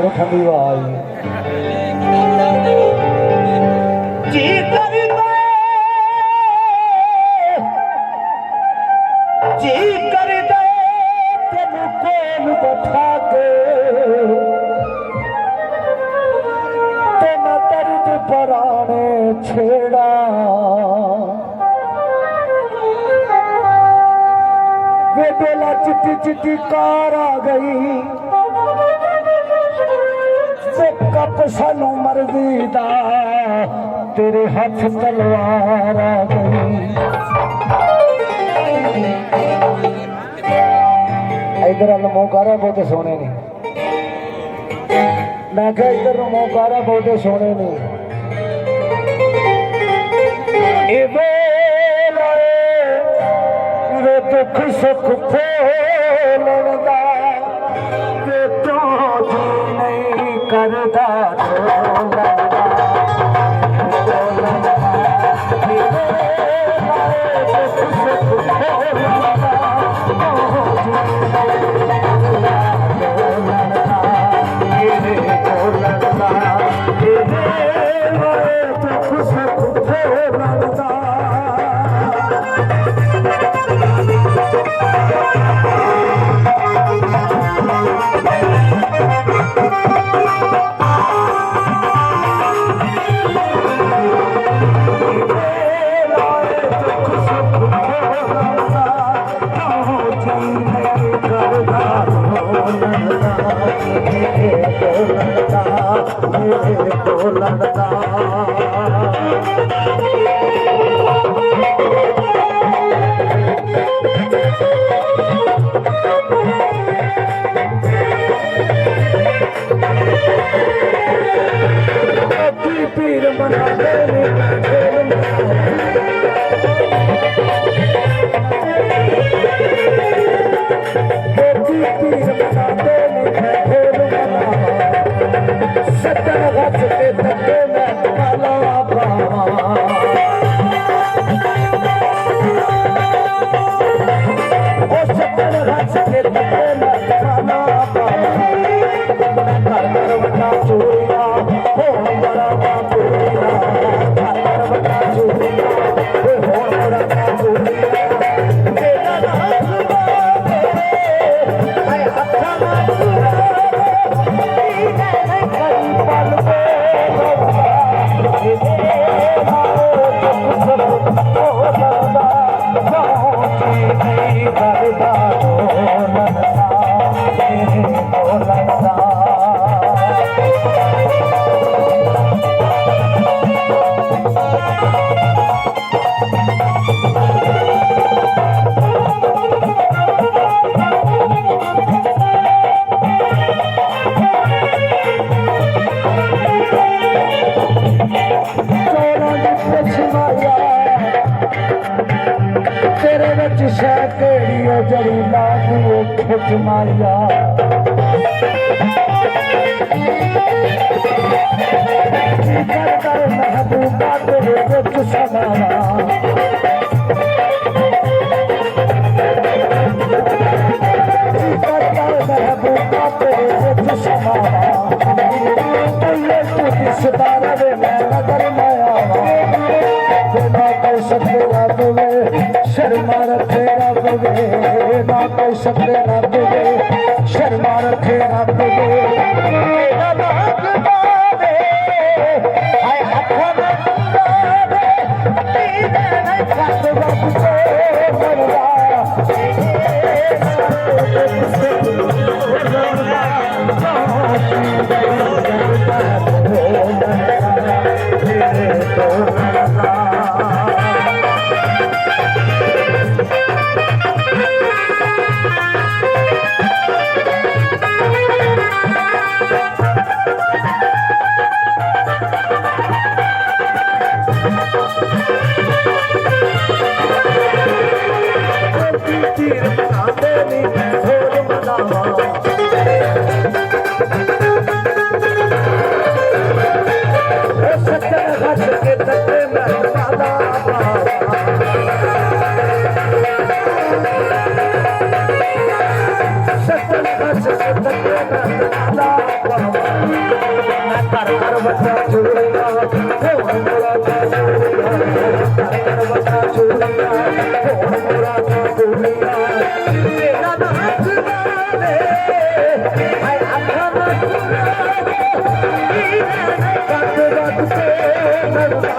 वो ठंडी हवा आई जी करता जी करता तेन कोल बैठा के तेन दर्द पराने छेड़ा वे बेला चिट्टी चिट्टी कार आ गई वे कप सानू मर्जी दा तेरे हाथ तलवार आ गई इधर अल मोकारा बहुते सोने ने मैं क्या इधर मोकारा बहुते सोने ने दुख सुख फोलदा ते तो जी नहीं करदा पीर मना सत्तर गज के धक्के में काला पावा ओ सत्तर गज के धक्के में काला पावा कर बटा चूड़िया हो बड़ा चूड़िया कर बटा चूड़िया हो बड़ा चूड़िया तेरा नाम है हत्था जड़ी लागू खुद माया कर महबूबा तेरे विच समावा महबूबा तेरे विच समावा सितारा वे मैं नगर माया ना कोई सत्य रब वे शर्मा रखे रब वे ना कोई सत्य रब वे शर्मा रखे रब वे सत्तर बच्चा चूड़िया कौन मोरा था चूड़िया कर बच्चा चूड़िया कौन मोरा था चूड़िया तेरा नाच गाने हाय आखा ना चुरावे बात बात से लड़ता